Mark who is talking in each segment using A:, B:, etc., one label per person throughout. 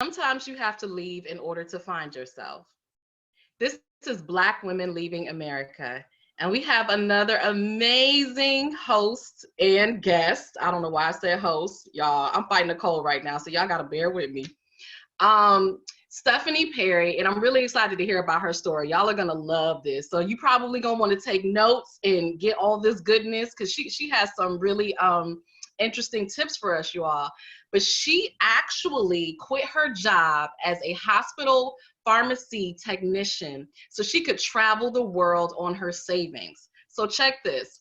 A: Sometimes you have to leave in order to find yourself. This is Black Women Leaving America. And we have another amazing host and guest. I don't know why I said host. Y'all, I'm fighting a cold right now, so y'all got to bear with me. Stephanie Perry, and I'm really excited to hear about her story. Y'all are going to love this. So you probably going to want to take notes and get all this goodness because she has some really interesting tips for us, you all. But she actually quit her job as a hospital pharmacy technician so she could travel the world on her savings. So check this.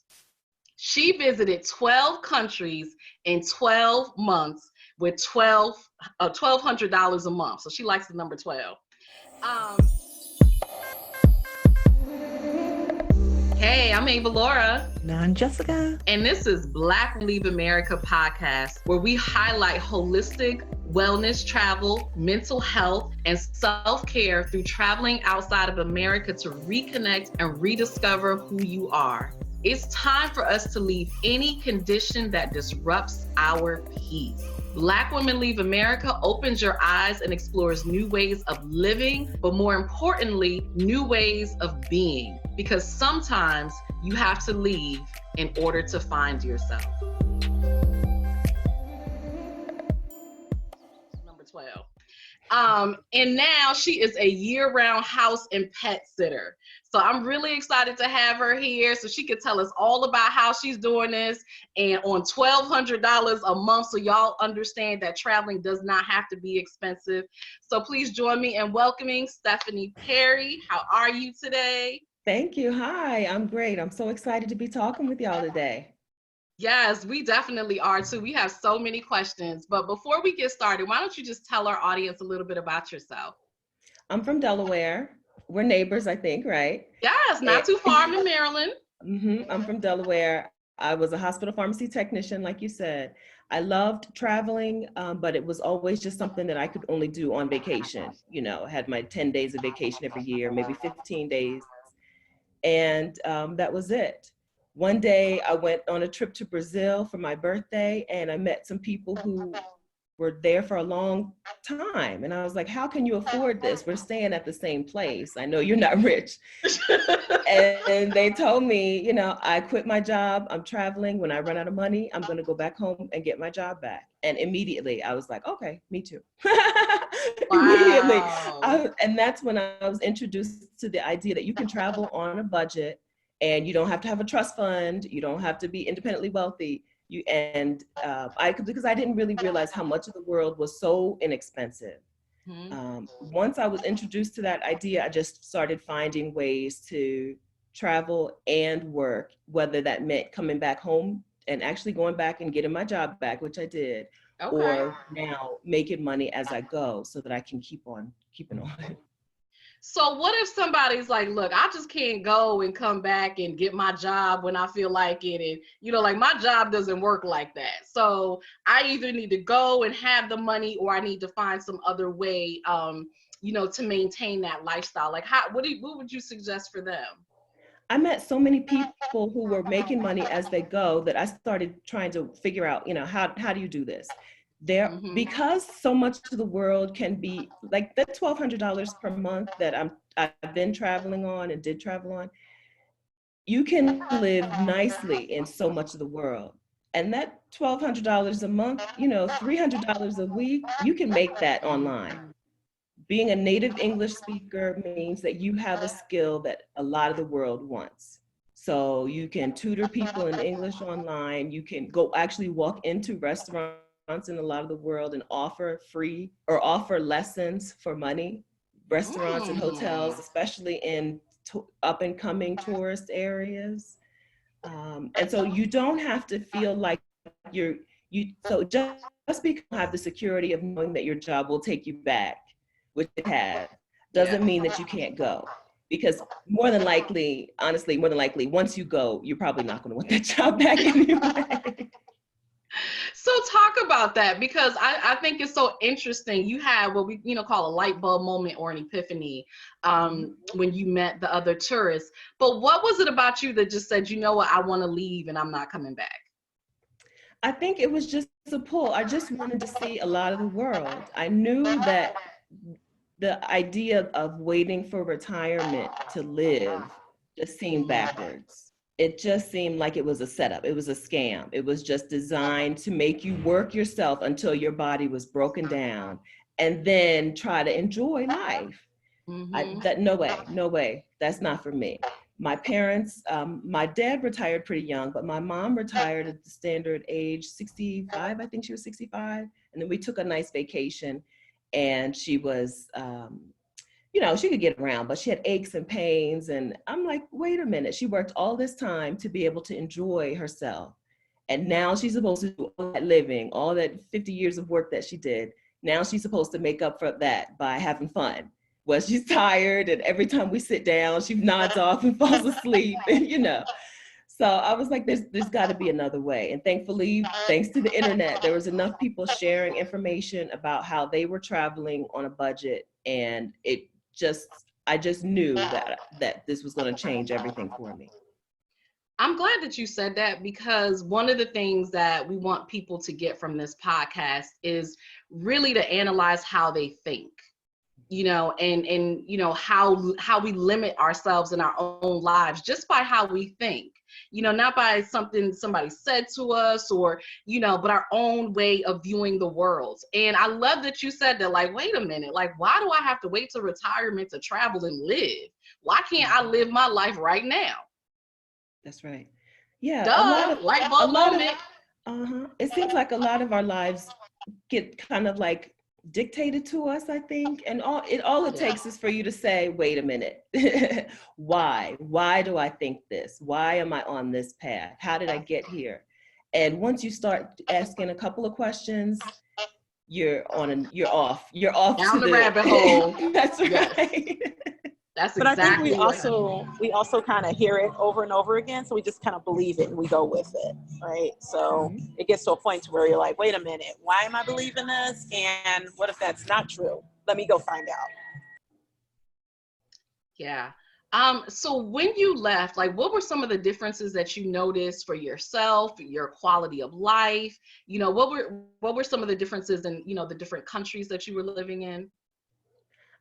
A: She visited 12 countries in 12 months with $1,200 a month. So she likes the number 12. Hey, I'm Avalaura.
B: And I'm Jessica.
A: And this is Black Leave America podcast, where we highlight holistic wellness, travel, mental health, and self-care through traveling outside of America to reconnect and rediscover who you are. It's time for us to leave any condition that disrupts our peace. Black Women Leave America opens your eyes and explores new ways of living, but more importantly, new ways of being. Because sometimes you have to leave in order to find yourself. Number 12. And now she is a year-round house and pet sitter. So I'm really excited to have her here so she could tell us all about how she's doing this and on $1,200 a month, so y'all understand that traveling does not have to be expensive. So please join me in welcoming Stephanie Perry. How are you today?
B: Thank you. Hi, I'm great. I'm so excited to be talking with y'all today.
A: Yes, we definitely are too. We have so many questions. But before we get started, why don't you just tell our audience a little bit about yourself?
B: I'm from Delaware. We're neighbors, I think, right?
A: Yes, not too far. I'm in Maryland.
B: I'm from Delaware. I was a hospital pharmacy technician, like you said. I loved traveling, but it was always just something that I could only do on vacation. You know, I had my 10 days of vacation every year, maybe 15 days. And that was it. One day I went on a trip to Brazil for my birthday and I met some people who were there for a long time. And I was like, how can you afford this? We're staying at the same place. I know you're not rich. And they told me, you know, I quit my job. I'm traveling. When I run out of money, I'm going to go back home and get my job back. And immediately I was like, okay, me too. Immediately. And that's when I was introduced to the idea that you can travel on a budget and you don't have to have a trust fund. You don't have to be independently wealthy. Because I didn't really realize how much of the world was so inexpensive. Once I was introduced to that idea, I just started finding ways to travel and work, whether that meant coming back home and actually going back and getting my job back, which I did, or now making money as I go so that I can keep on keeping on.
A: So what if somebody's like, look, I just can't go and come back and get my job when I feel like it. And, you know, like my job doesn't work like that. So I either need to go and have the money or I need to find some other way, you know, to maintain that lifestyle. Like what would you suggest for them?
B: I met so many people who were making money as they go that I started trying to figure out, you know, how do you do this? Because so much of the world can be like the $1,200 per month that I've been traveling on and did travel on, you can live nicely in so much of the world. And that $1,200 a month, you know, $300 a week, you can make that online. Being a native English speaker means that you have a skill that a lot of the world wants. So you can tutor people in English online. You can go actually walk into restaurants in a lot of the world and offer free or offer lessons for money, restaurants and hotels, especially in up and coming tourist areas. And so you don't have to feel like so just because you have the security of knowing that your job will take you back, which it has, doesn't mean that you can't go. Because more than likely, once you go, you're probably not going to want that job back anyway.
A: So talk about that, because I think it's so interesting. You had what we call a light bulb moment or an epiphany when you met the other tourists. But what was it about you that just said, you know what, I want to leave and I'm not coming back?
B: I think it was just a pull. I just wanted to see a lot of the world. I knew that the idea of waiting for retirement to live just seemed backwards. It just seemed like it was a setup. It was a scam. It was just designed to make you work yourself until your body was broken down and then try to enjoy life. No way, no way. That's not for me. My parents, my dad retired pretty young, but my mom retired at the standard age 65. I think she was 65. And then we took a nice vacation, and she was, she could get around, but she had aches and pains. And I'm like, wait a minute. She worked all this time to be able to enjoy herself. And now she's supposed to do all that living, all that 50 years of work that she did. Now she's supposed to make up for that by having fun. Well, she's tired, and every time we sit down, she nods off and falls asleep, and. So I was like, there's got to be another way. And thankfully, thanks to the internet, there was enough people sharing information about how they were traveling on a budget, and I just knew that this was going to change everything for me.
A: I'm glad that you said that, because one of the things that we want people to get from this podcast is really to analyze how they think. And how we limit ourselves in our own lives just by how we think, not by something somebody said to us or, but our own way of viewing the world. And I love that you said that, like, wait a minute, like, why do I have to wait till retirement to travel and live? Why can't I live my life right now?
B: That's right. Yeah.
A: Light bulb moment.
B: It seems like a lot of our lives get kind of like dictated to us, I think. And all it takes is for you to say, wait a minute, why do I think this? Why am I on this path? How did I get here? And once you start asking a couple of questions, you're off
A: down the rabbit hole.
B: That's right.
A: That's
C: but
A: exactly.
C: But I think we also kind of hear it over and over again, so we just kind of believe it and we go with it, right? So it gets to a point where you're like, wait a minute, why am I believing this? And what if that's not true? Let me go find out.
A: Yeah. So when you left, like, what were some of the differences that you noticed for yourself, your quality of life? What were some of the differences in, the different countries that you were living in?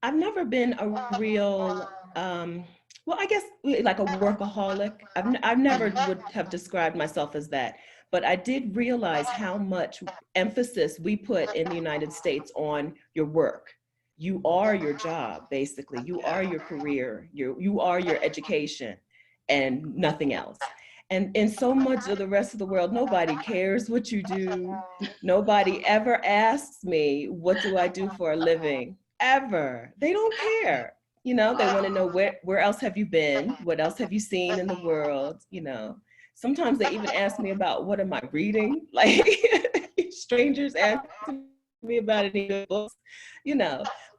B: I've never been a real, I guess like a workaholic. I've never would have described myself as that, but I did realize how much emphasis we put in the United States on your work. You are your job, basically. You are your career. You are your education, and nothing else. And in so much of the rest of the world, nobody cares what you do. Nobody ever asks me, what do I do for a living? Ever. They don't care. They want to know where else have you been? What else have you seen in the world? Sometimes they even ask me about what am I reading? Like strangers ask me about any good books,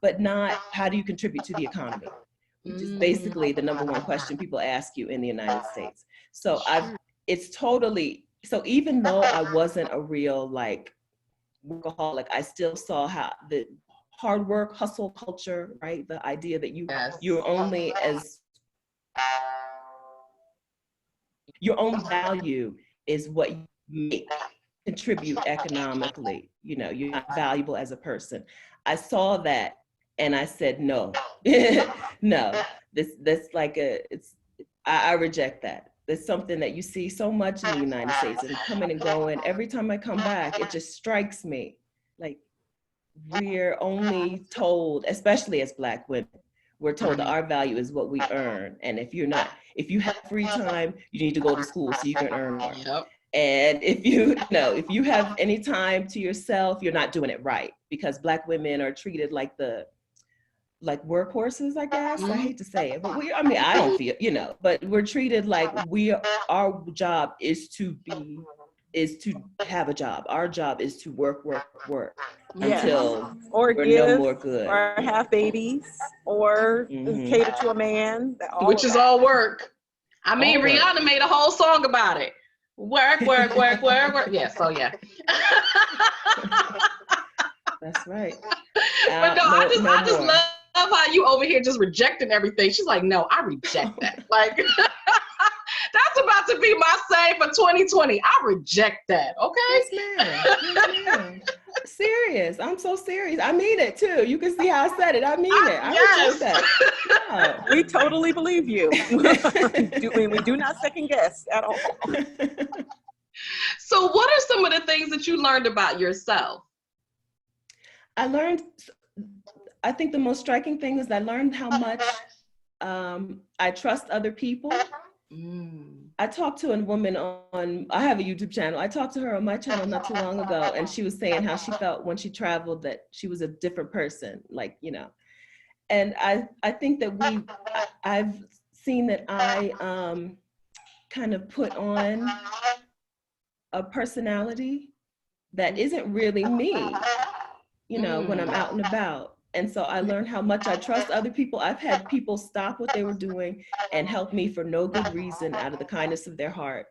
B: but not how do you contribute to the economy, which is basically the number one question people ask you in the United States. So so even though I wasn't a real like workaholic, I still saw how the hard work, hustle culture, right? The idea that your own value is what you contribute economically. You're not valuable as a person. I saw that and I said, no, no, that's like I reject that. There's something that you see so much in the United States and coming and going. Every time I come back, it just strikes me like, we're only told, especially as Black women, we're told that our value is what we earn. And if you have free time, you need to go to school so you can earn more.
A: Yep.
B: And if you have any time to yourself, you're not doing it right, because Black women are treated like workhorses, I guess. I hate to say it, but I don't feel, but we're treated like our job is to have a job. Our job is to work until
C: or
B: we're
C: give,
B: no more good,
C: or have babies, or cater to a man,
A: which is all work. I mean, Rihanna made a whole song about it. Work. Yeah, so yeah.
B: That's right.
A: But no, I just love how you over here just rejecting everything. She's like, no, I reject that. Like, that's about to be my saying for 2020. I reject that. Okay.
B: Yes, ma'am. Yes, ma'am. Serious. I'm so serious. I mean it too. You can see how I said it. I mean it. I reject that.
C: We totally believe you. We do not second guess at all.
A: So what are some of the things that you learned about yourself?
B: I think the most striking thing is I learned how much I trust other people. I talked to a woman I have a YouTube channel. I talked to her on my channel not too long ago, and she was saying how she felt when she traveled, that she was a different person, like, you know. And I think that I've seen that I kind of put on a personality that isn't really me, you know, when I'm out and about. And so I learned how much I trust other people. I've had people stop what they were doing and help me for no good reason out of the kindness of their heart.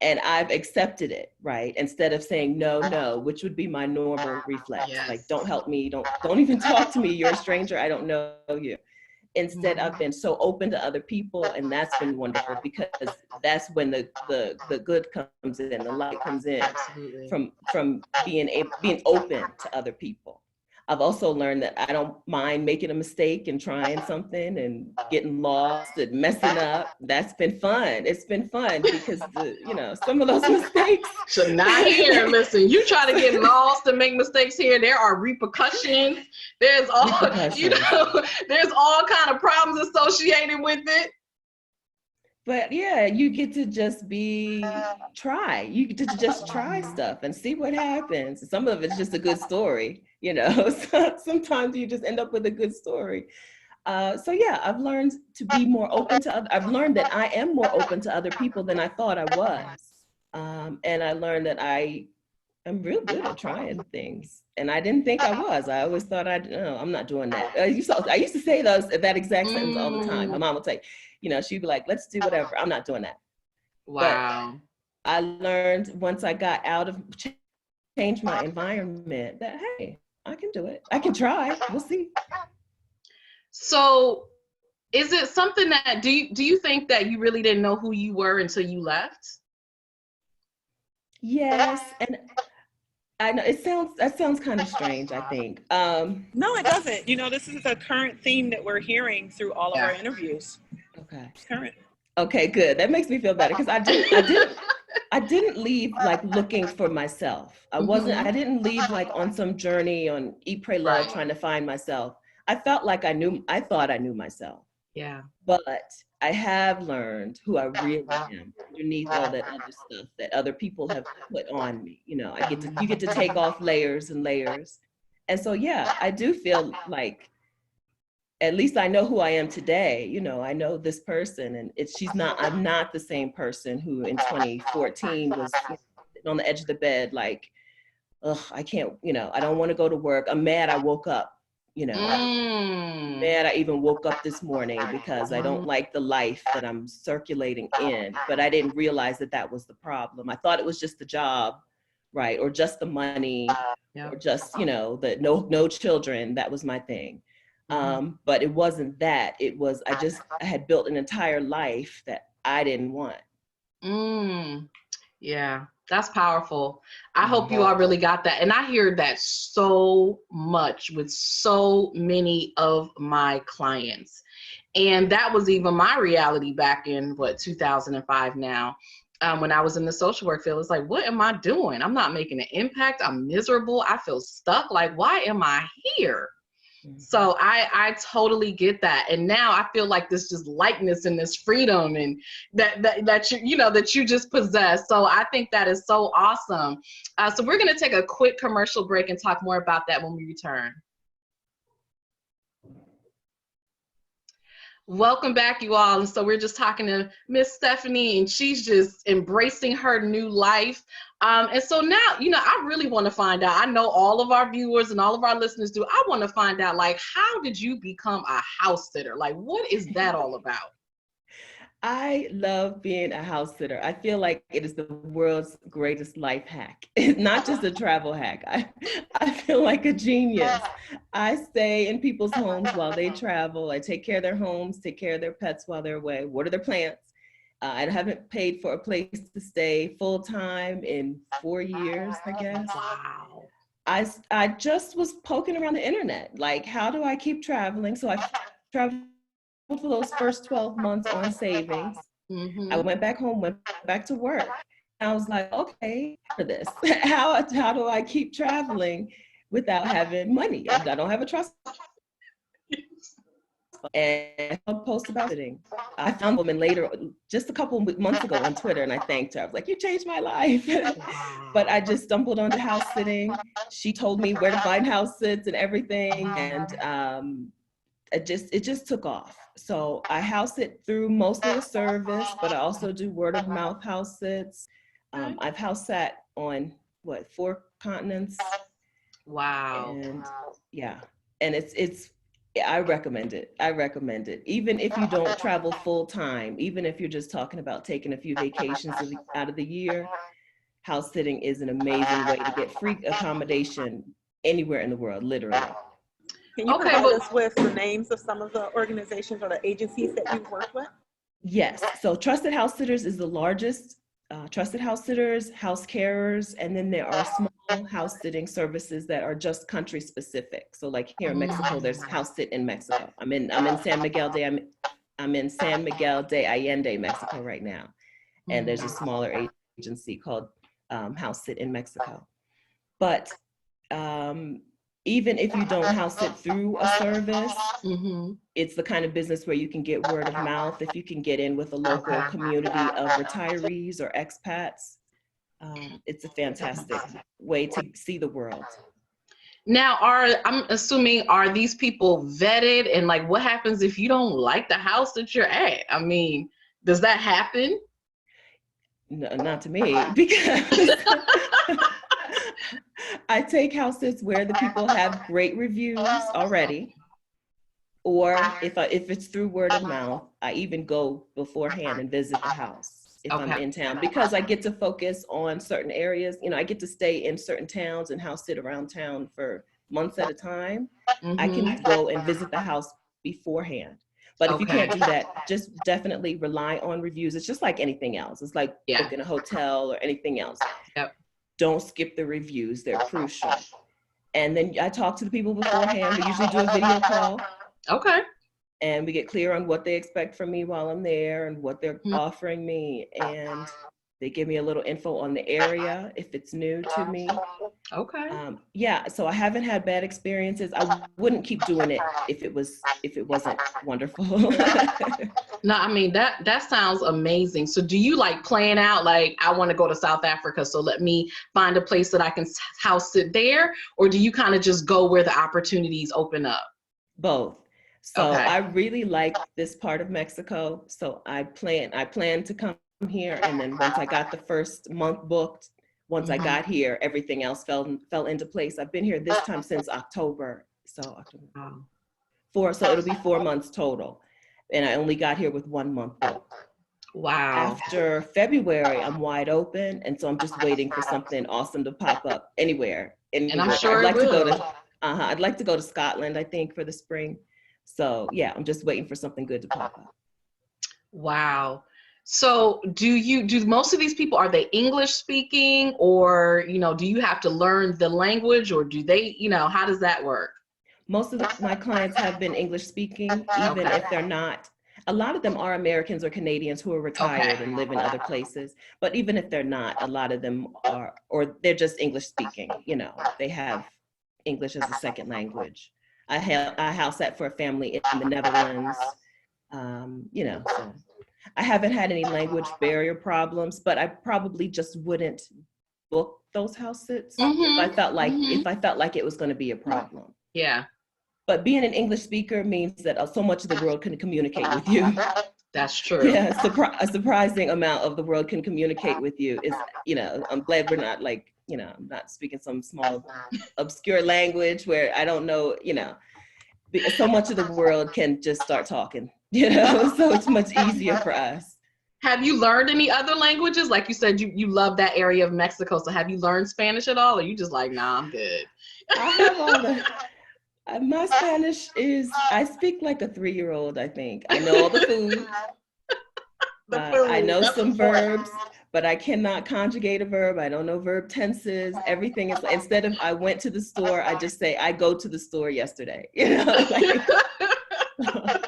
B: And I've accepted it, right? Instead of saying no, which would be my normal reflex. Yes. Like, don't help me, don't even talk to me. You're a stranger, I don't know you. Instead, I've been so open to other people, and that's been wonderful, because that's when the good comes in, the light comes in. Absolutely. From being open to other people. I've also learned that I don't mind making a mistake and trying something and getting lost and messing up. That's been fun. It's been fun because some of those mistakes.
A: So not here. Listen, you try to get lost and make mistakes here, there are repercussions. There's all there's all kind of problems associated with it.
B: But yeah, you get to just try. You get to just try stuff and see what happens. Some of it's just a good story, you know. So sometimes you just end up with a good story. So yeah, I've learned to be more open to I've learned that I am more open to other people than I thought I was. And I learned that I am real good at trying things. And I didn't think I was. I always thought I'm not doing that. I used to say that exact sentence all the time. My mom would say, she'd be like, let's do whatever. I'm not doing that.
A: Wow.
B: But I learned once I got out of, changed my environment, that, hey, I can do it. I can try. We'll see. So
A: is it something that, do you think that you really didn't know who you were until you left?
B: Yes. And I know that sounds kind of strange, I think.
C: No, it doesn't. This is a current theme that we're hearing through all of our interviews.
B: Okay.
C: It's current.
B: Okay, good. That makes me feel better, because I didn't leave like looking for myself. I didn't leave like on some journey on Eat, Pray, Love, trying to find myself. I felt like I thought I knew myself.
A: Yeah.
B: But I have learned who I really am underneath all that other stuff that other people have put on me. You get to take off layers and layers. And so, yeah, I do feel like, at least I know who I am today. I know this person, and I'm not the same person who in 2014 was on the edge of the bed, like, ugh, I can't, I don't want to go to work. I'm mad I woke up, mad I even woke up this morning because I don't like the life that I'm circulating in. But I didn't realize that was the problem. I thought it was just the job, right? Or just the money, or just, the no children. That was my thing. But it wasn't that. It was, I had built an entire life that I didn't want.
A: Yeah, that's powerful. I hope you all really got that. And I hear that so much with so many of my clients. And that was even my reality back in 2005 now. When I was in the social work field, it's like, what am I doing? I'm not making an impact. I'm miserable. I feel stuck. Like, why am I here? So I totally get that. And now I feel like this just lightness and this freedom and that you just possess. So I think that is so awesome. So we're going to take a quick commercial break and talk more about that when we return. Welcome back, you all. And so we're just talking to Miss Stephanie, and she's just embracing her new life. And so now, I really want to find out. I know all of our viewers and all of our listeners do. I want to find out, like, how did you become a house sitter? Like, what is that all about?
B: I love being a house sitter. I feel like it is the world's greatest life hack. It's not just a travel hack. I feel like a genius. I stay in people's homes while they travel. I take care of their homes, take care of their pets while they're away, water their plants. I haven't paid for a place to stay full time in 4 years, I guess.
A: Wow.
B: I just was poking around the internet, like, how do I keep traveling? So I traveled for those first 12 months on savings. I went back home, went back to work. I was like, okay, for this, how do I keep traveling without having money? I don't have a trust. And I post about sitting. I found a woman later, just a couple months ago on Twitter, and I thanked her. I was like, you changed my life. But I just stumbled onto house sitting. She told me where to find house sits and everything. And it just took off. So I house sit through mostly a service, but I also do word of mouth house sits. I've house sat on 4 continents.
A: Wow.
B: And yeah, and I recommend it. I recommend it. Even if you don't travel full time, even if you're just talking about taking a few vacations out of the year, house sitting is an amazing way to get free accommodation anywhere in the world, literally.
C: Can you provide us with the names of some of the organizations or the agencies that you've worked with?
B: Yes. So Trusted House Sitters is the largest. Trusted House Sitters, House Carers, and then there are small house sitting services that are just country specific. So like here in Mexico, there's House Sit in Mexico. I'm in San Miguel de Allende, Mexico right now. And there's a smaller agency called House Sit in Mexico. But even if you don't house sit through a service, it's the kind of business where you can get word of mouth. If you can get in with a local community of retirees or expats, it's a fantastic way to see the world.
A: Now, I'm assuming, are these people vetted? And like, what happens if you don't like the house that you're at? I mean, does that happen?
B: No, not to me, because I take house sits where the people have great reviews already, or if it's through word of mouth, I even go beforehand and visit the house if I'm in town, because I get to focus on certain areas. You know, I get to stay in certain towns and house sit around town for months at a time. I can go and visit the house beforehand. But if you can't do that, just definitely rely on reviews. It's just like anything else. It's like booking a hotel or anything else. Don't skip the reviews. They're crucial. And then I talk to the people beforehand. We usually do a video call. And we get clear on what they expect from me while I'm there and what they're offering me. And they give me a little info on the area if it's new to me. Yeah, so I haven't had bad experiences. I wouldn't keep doing it if it wasn't wonderful.
A: No, I mean, that sounds amazing. So do you like plan out, like, I want to go to South Africa, so let me find a place that I can house sit there? Or do you kind of just go where the opportunities open up?
B: Both. So I really like this part of Mexico. So I plan to come here, and then once I got the first month booked, once I got here, everything else fell into place. I've been here this time since October. So it'll be 4 months total. And I only got here with 1 month booked.
A: Wow.
B: After February, I'm wide open. And so I'm just waiting for something awesome to pop up anywhere.
A: And I'm sure
B: I'd like to go to Scotland, I think, for the spring. So yeah, I'm just waiting for something good to pop up.
A: Wow. So do most of these people, are they English speaking, or, do you have to learn the language, or do they, how does that work?
B: Most of my clients have been English speaking, even if they're not. A lot of them are Americans or Canadians who are retired and live in other places. But even if they're not, a lot of them are, or they're just English speaking, they have English as a second language. I house sat for a family in the Netherlands, so I haven't had any language barrier problems, but I probably just wouldn't book those house sits if I felt like it was going to be a problem.
A: Yeah.
B: But being an English speaker means that so much of the world can communicate with you.
A: That's true.
B: Yeah, a surprising amount of the world can communicate with you. Is I'm glad we're not I'm not speaking some small obscure language where I don't know, so much of the world can just start talking, so it's much easier for us.
A: Have you learned any other languages? Like you said, you love that area of Mexico. So have you learned Spanish at all? Or you just like, nah, I'm good?
B: I have all my Spanish I speak like a 3-year-old, I think. I know all the food. I know some verbs, but I cannot conjugate a verb. I don't know verb tenses. Everything is, instead of I went to the store, I just say I go to the store yesterday. You know, like,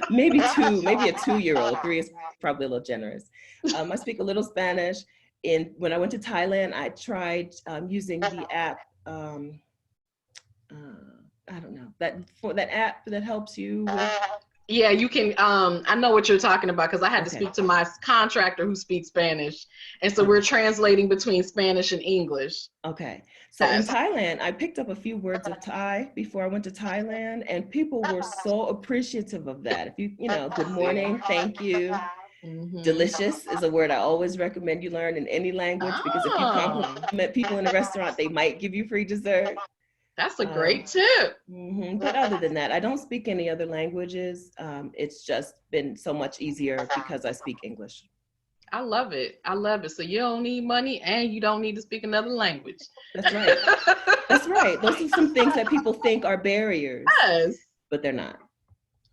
B: maybe a 2-year-old. 3 is probably a little generous. I speak a little Spanish. When I went to Thailand, I tried using the app. I don't know, that app that helps you with.
A: Yeah, you can, I know what you're talking about because I had to speak to my contractor who speaks Spanish. And so we're translating between Spanish and English.
B: Okay. So in Thailand, I picked up a few words of Thai before I went to Thailand, and people were so appreciative of that. If you know, good morning, thank you. Delicious is a word I always recommend you learn in any language, because if you compliment people in a restaurant, they might give you free dessert.
A: That's a great tip.
B: But other than that, I don't speak any other languages. It's just been so much easier because I speak English.
A: I love it. I love it. So you don't need money and you don't need to speak another language.
B: That's right. That's right. Those are some things that people think are barriers.
A: Yes.
B: But they're not.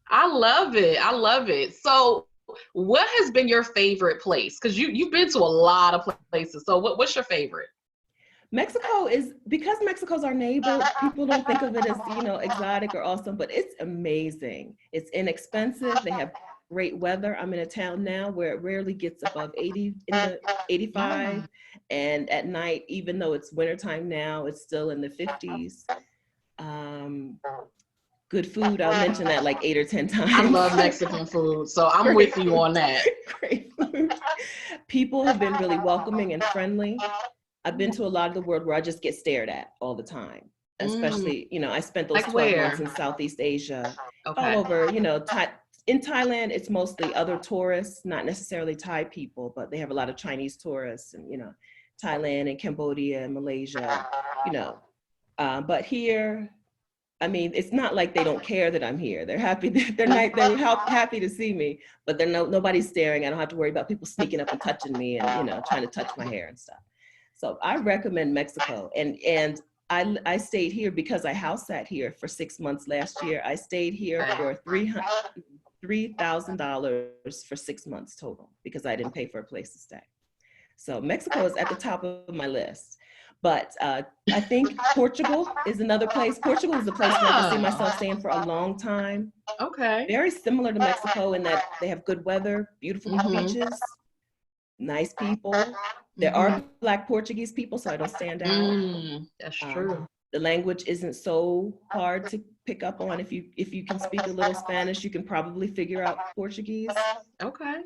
A: I love it. I love it. So what has been your favorite place? Because you've been to a lot of places. So what's your favorite?
B: Mexico is, because Mexico's our neighbor, people don't think of it as, you know, exotic or awesome, but it's amazing. It's inexpensive. They have great weather. I'm in a town now where it rarely gets above 80 in the 85. And at night, even though it's wintertime now, it's still in the 50s. Good food. I'll mention that like 8 or 10 times.
A: I love Mexican food, so I'm with you on that.
B: Great food. People have been really welcoming and friendly. I've been to a lot of the world where I just get stared at all the time, especially, you know, I spent those 12 months in Southeast Asia, all over, you know, in Thailand, it's mostly other tourists, not necessarily Thai people, but they have a lot of Chinese tourists, and, you know, Thailand and Cambodia and Malaysia, you know, but here, I mean, it's not like they don't care that I'm here. They're happy. They're happy to see me, but nobody's staring. I don't have to worry about people sneaking up and touching me and, you know, trying to touch my hair and stuff. So I recommend Mexico. And I stayed here because I house sat here for 6 months last year. I stayed here for $3,000 for 6 months total because I didn't pay for a place to stay. So Mexico is at the top of my list. But I think Portugal is another place. Portugal is a place where I can see myself staying for a long time.
A: Okay.
B: Very similar to Mexico in that they have good weather, beautiful beaches, nice people. There are Black Portuguese people, so I don't stand out.
A: That's true.
B: The language isn't so hard to pick up on. If you can speak a little Spanish, you can probably figure out Portuguese.
A: Okay.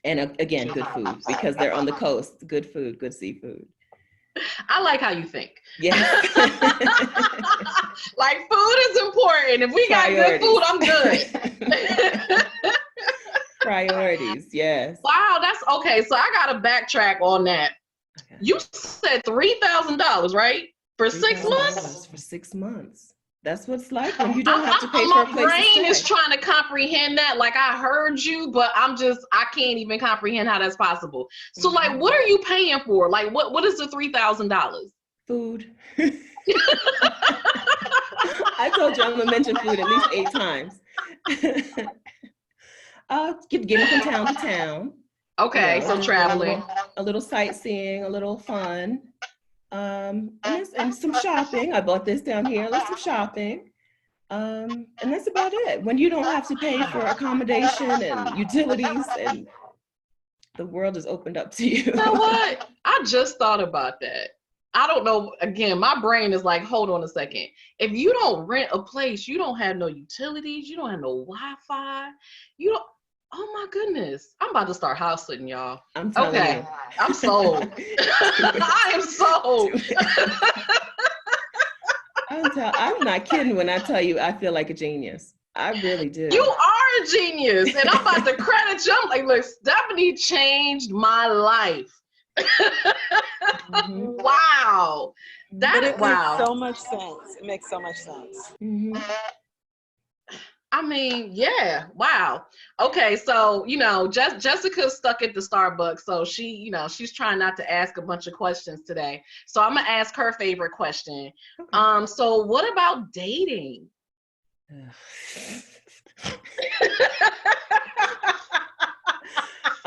B: And again, good food, because they're on the coast. Good food, good seafood.
A: I like how you think.
B: Yeah.
A: Like, food is important. If we got good food, I'm good.
B: Priorities, yes.
A: Wow, that's okay. So I gotta backtrack on that. Okay. You said $3,000, right? For 6 months?
B: For 6 months. That's what it's like when you don't have to pay for a place to stay.
A: My brain is trying to comprehend that. Like, I heard you, but I can't even comprehend how that's possible. So like, what are you paying for? Like, what is the $3,000?
B: Food. I told you I'm gonna mention food at least 8 times. Getting from town to town.
A: Okay, you know, so traveling.
B: A little sightseeing, a little fun. And some shopping. I bought this down here, some shopping. And that's about it. When you don't have to pay for accommodation and utilities, and the world is opened up to you.
A: You know what? I just thought about that. I don't know. Again, my brain is like, hold on a second. If you don't rent a place, you don't have no utilities, you don't have no Wi-Fi, you don't. Oh my goodness. I'm about to start house sitting, y'all.
B: I'm telling you.
A: I'm sold. I am sold.
B: I'm not kidding when I tell you I feel like a genius. I really do.
A: You are a genius. And I'm about to credit you. I'm like, look, Stephanie changed my life. Wow.
C: Makes so much sense. It makes so much sense.
A: I mean, yeah, wow. Okay, so, you know, Jessica's stuck at the Starbucks, so she's trying not to ask a bunch of questions today. So I'm gonna ask her favorite question. Okay. So what about dating?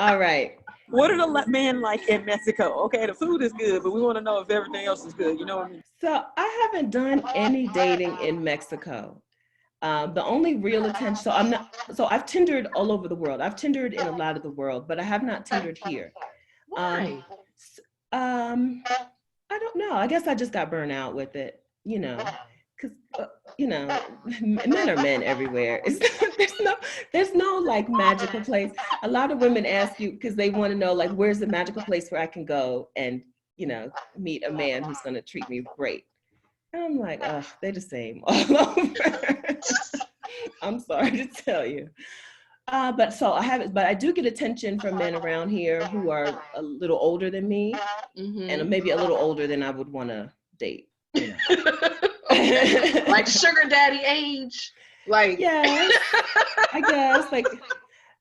B: All right.
C: What are the men like in Mexico? Okay, the food is good, but we want to know if everything else is good. You know what I mean?
B: So I haven't done any dating in Mexico. The only real attention, so I've Tindered all over the world. I've Tindered in a lot of the world, but I have not Tindered here.
A: Why?
B: I don't know. I guess I just got burnt out with it, because, men are men everywhere. There's no like magical place. A lot of women ask you because they want to know like, where's the magical place where I can go and, meet a man who's going to treat me great. And I'm like, ugh, they're the same all over. I'm sorry to tell you. But I do get attention from men around here who are a little older than me, and maybe a little older than I would want to date.
A: Like sugar daddy age. Like,
B: yes, I guess like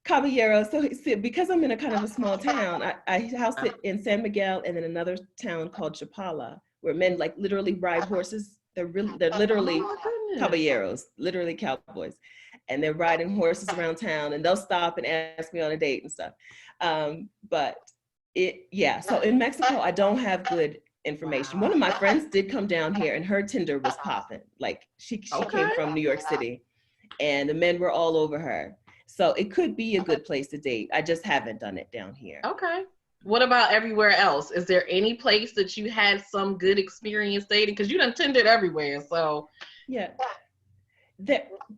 B: caballeros. So because I'm in a kind of a small town, I house it in San Miguel and in another town called Chapala, where men like literally ride horses. They're literally caballeros, literally cowboys. And they're riding horses around town, and they'll stop and ask me on a date and stuff. So in Mexico, I don't have good information. One of my friends did come down here, and her Tinder was popping. Like she came from New York City, and the men were all over her. So it could be a good place to date. I just haven't done it down here.
A: Okay. What about everywhere else? Is there any place that you had some good experience dating? Because you done Tindered everywhere, so.
B: Yeah.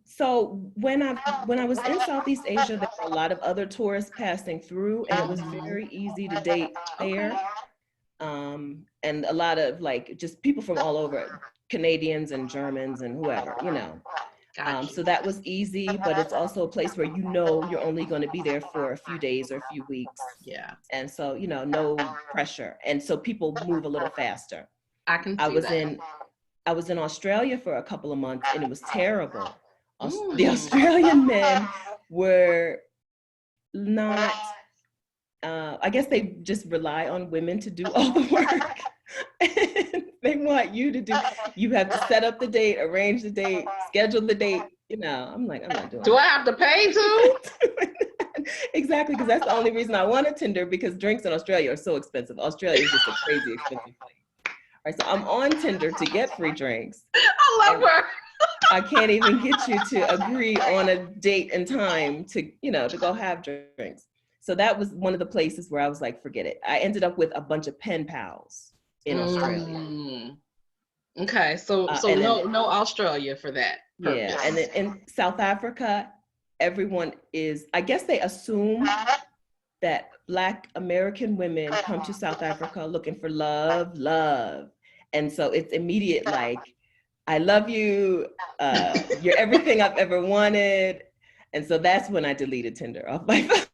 B: So when I was in Southeast Asia, there were a lot of other tourists passing through, and it was very easy to date there. And a lot of like just people from all over, Canadians and Germans and whoever, So that was easy, but it's also a place where you're only going to be there for a few days or a few weeks.
A: Yeah.
B: And so, no pressure. And so people move a little faster.
A: I can see that.
B: I was in Australia for a couple of months, and it was terrible. The Australian men were not, I guess they just rely on women to do all the work. And they want you have to set up the date, arrange the date, schedule the date. I'm like, I'm not doing
A: Do I have to pay too?
B: Exactly, because that's the only reason I want a Tinder, because drinks in Australia are so expensive. Australia is just a crazy expensive place. All right, so I'm on Tinder to get free drinks.
A: I love her.
B: I can't even get you to agree on a date and time to go have drinks. So that was one of the places where I was like, forget it. I ended up with a bunch of pen pals in Australia.
A: Okay, so no Australia for that purpose.
B: Yeah, and then in South Africa, everyone is, I guess they assume that Black American women come to South Africa looking for love. And so it's immediate like, I love you, you're everything I've ever wanted. And so that's when I deleted Tinder off my phone.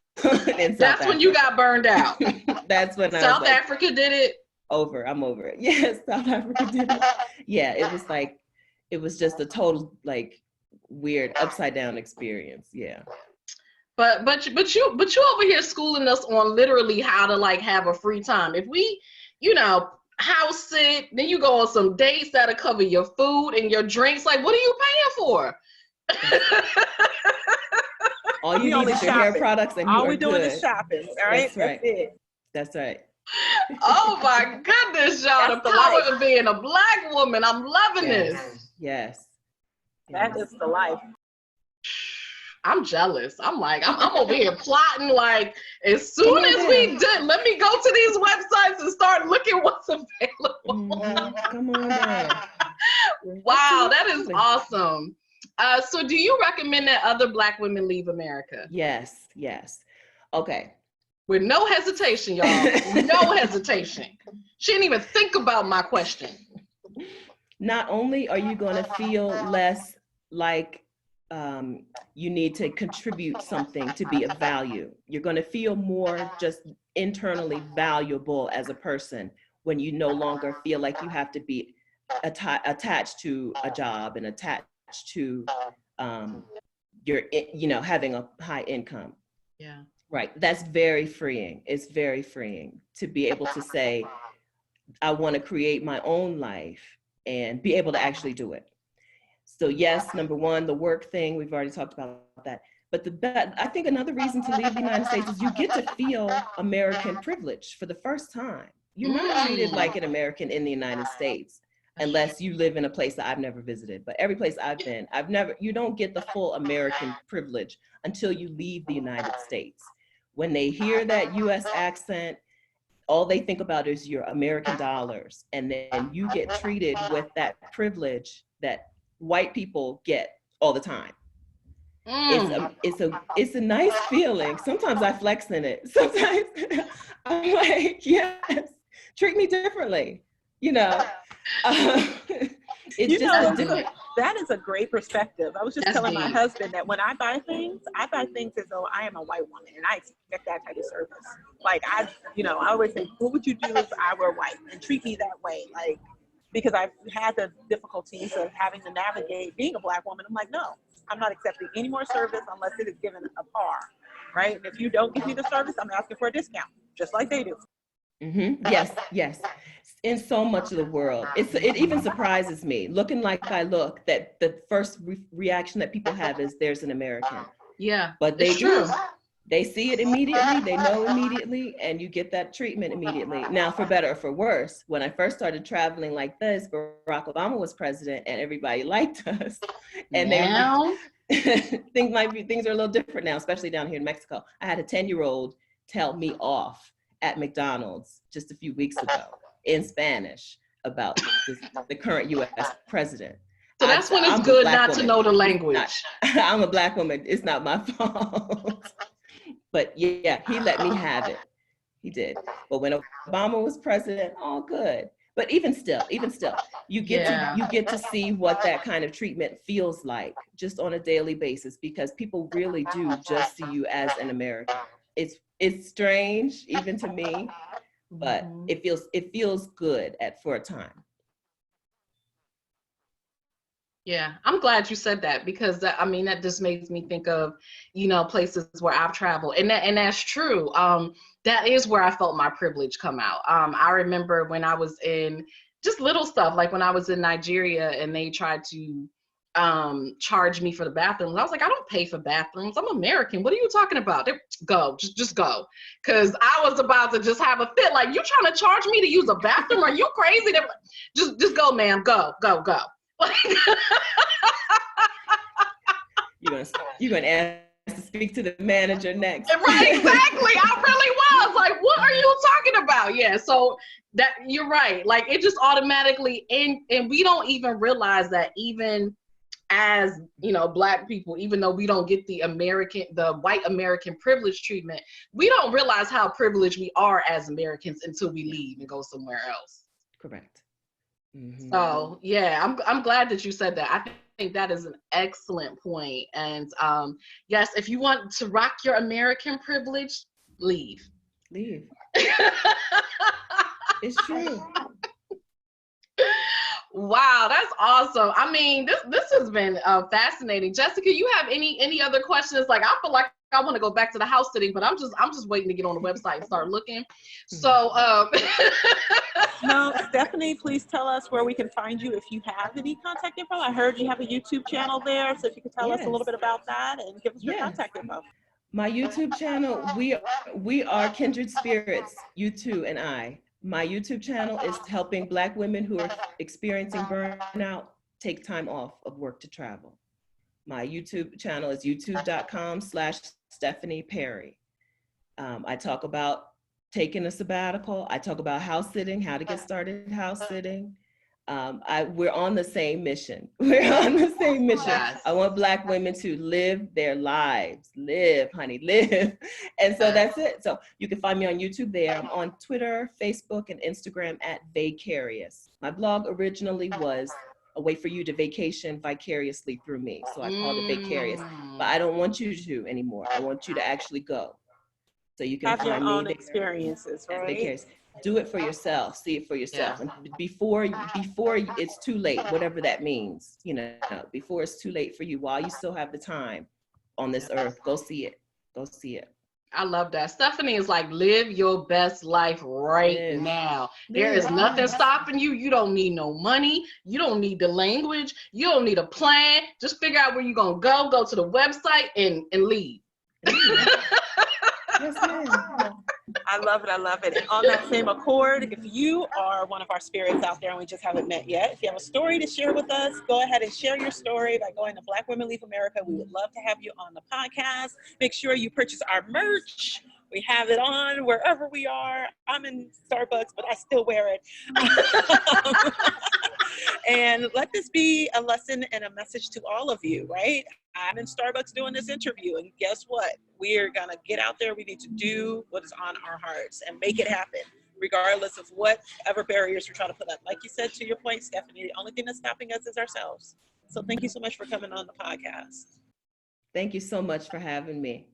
A: That's when you got burned out.
B: That's when
A: South Africa did it.
B: I'm over it. Yes, South Africa did it. Yeah, it was just a total like weird upside down experience. Yeah.
A: But you over here schooling us on literally how to like have a free time. If we, house sit, then you go on some dates that'll cover your food and your drinks. Like, what are you paying for?
B: All you need is your hair products, and
C: all we're doing is shopping. All right,
B: that's right.
C: That's it.
B: That's right.
A: Oh my goodness, y'all! The power of being a Black woman. I'm loving this.
B: Yes.
C: That is the life.
A: I'm jealous. I'm like, I'm over here plotting. Like, as soon as we did, let me go to these websites and start looking what's available.
B: Come on down.
A: Wow, that is awesome. So do you recommend that other Black women leave America?
B: Yes. Okay.
A: With no hesitation, y'all. No hesitation. She didn't even think about my question.
B: Not only are you going to feel less like you need to contribute something to be of value, you're going to feel more just internally valuable as a person when you no longer feel like you have to be attached to a job and attached to your, having a high income.
A: Yeah.
B: Right. That's very freeing. It's very freeing to be able to say, I want to create my own life and be able to actually do it. So yes, number one, the work thing, we've already talked about that. But I think another reason to leave the United States is you get to feel American privilege for the first time. You're not treated like an American in the United States unless you live in a place that I've never visited. But every place I've been, you don't get the full American privilege until you leave the United States. When they hear that US accent, all they think about is your American dollars. And then you get treated with that privilege that white people get all the time. It's a nice feeling. Sometimes I flex in it. Sometimes I'm like, yes, treat me differently. It's just a different.
C: That is a great perspective. I was just telling my husband that when I buy things as though I am a white woman, and I expect that type of service. Like I always say, what would you do if I were white, and treat me that way? Like, because I've had the difficulties of having to navigate being a Black woman. I'm like, no, I'm not accepting any more service unless it is given a par, right? And if you don't give me the service, I'm asking for a discount, just like they do.
B: Mm-hmm. Yes. In so much of the world, it even surprises me, looking like I look, that the first reaction that people have is there's an American.
A: Yeah,
B: but they do. They see it immediately, they know immediately, and you get that treatment immediately. Now, for better or for worse, when I first started traveling like this, Barack Obama was president and everybody liked us. And things are a little different now, especially down here in Mexico. I had a 10-year-old tell me off at McDonald's just a few weeks ago in Spanish about the current US president.
A: So that's when it's good not to know the language.
B: I'm a Black woman, it's not my fault. But yeah, he let me have it. He did. But when Obama was president, all good. But even still, you get to see what that kind of treatment feels like just on a daily basis, because people really do just see you as an American. It's strange even to me, but it feels good for a time.
A: Yeah, I'm glad you said that, because that just makes me think of, places where I've traveled, and that's true. That is where I felt my privilege come out. I remember when I was in just little stuff, like when I was in Nigeria and they tried to charge me for the bathrooms. I was like, I don't pay for bathrooms. I'm American. What are you talking about? Go, just go. Because I was about to just have a fit. Like, you trying to charge me to use a bathroom? Are you crazy? Just go, ma'am. Go.
B: You're gonna ask to speak to the manager next.
A: Right, exactly. I really was like, what are you talking about? Yeah, so that you're right. Like, it just automatically, and we don't even realize that, even as Black people, even though we don't get the white American privilege treatment, we don't realize how privileged we are as Americans until we leave and go somewhere else.
B: Correct. Mm-hmm.
A: So yeah, I'm glad that you said that. I think that is an excellent point. And yes, if you want to rock your American privilege, leave.
B: It's true.
A: Wow, that's awesome. I mean, this has been fascinating. Jessica, you have any other questions? Like, I feel like I want to go back to the house sitting, but I'm just waiting to get on the website and start looking. So
C: no, Stephanie, please tell us where we can find you if you have any contact info. I heard you have a YouTube channel there, so if you could tell us a little bit about that and give us your contact info.
B: My YouTube channel, we are kindred spirits, you two and I. My YouTube channel is helping Black women who are experiencing burnout take time off of work to travel. My YouTube channel is youtube.com/Stephanie Perry. I talk about taking a sabbatical. I talk about house sitting, how to get started house sitting. We're on the same mission. Yes. I want Black women to live their lives. Live, honey, live. And so that's it. So you can find me on YouTube there. I'm on Twitter, Facebook, and Instagram at Vicarious. My blog originally was a way for you to vacation vicariously through me. So I called it Vicarious. But I don't want you to anymore. I want you to actually go. So you can
C: have
B: find
C: your own
B: me
C: experiences, right?
B: Vicarious. Do it for yourself. See it for yourself. And before it's too late, whatever that means, before it's too late for you, while you still have the time on this earth, go see it. Go see it.
A: I love that. Stephanie is like, live your best life right now. There is nothing stopping you. You don't need no money. You don't need the language. You don't need a plan. Just figure out where you're going to go to the website and leave.
B: Yes, ma'am.
C: I love it. I love it. And on that same accord, if you are one of our spirits out there and we just haven't met yet, if you have a story to share with us, go ahead and share your story by going to Black Women Leave America. We would love to have you on the podcast. Make sure you purchase our merch. We have it on wherever we are. I'm in Starbucks, but I still wear it. And let this be a lesson and a message to all of you, right? I'm in Starbucks doing this interview, and guess what? We're gonna get out there. We need to do what is on our hearts and make it happen, regardless of whatever barriers we're trying to put up. Like you said, to your point, Stephanie, the only thing that's stopping us is ourselves. So thank you so much for coming on the podcast.
B: Thank you so much for having me.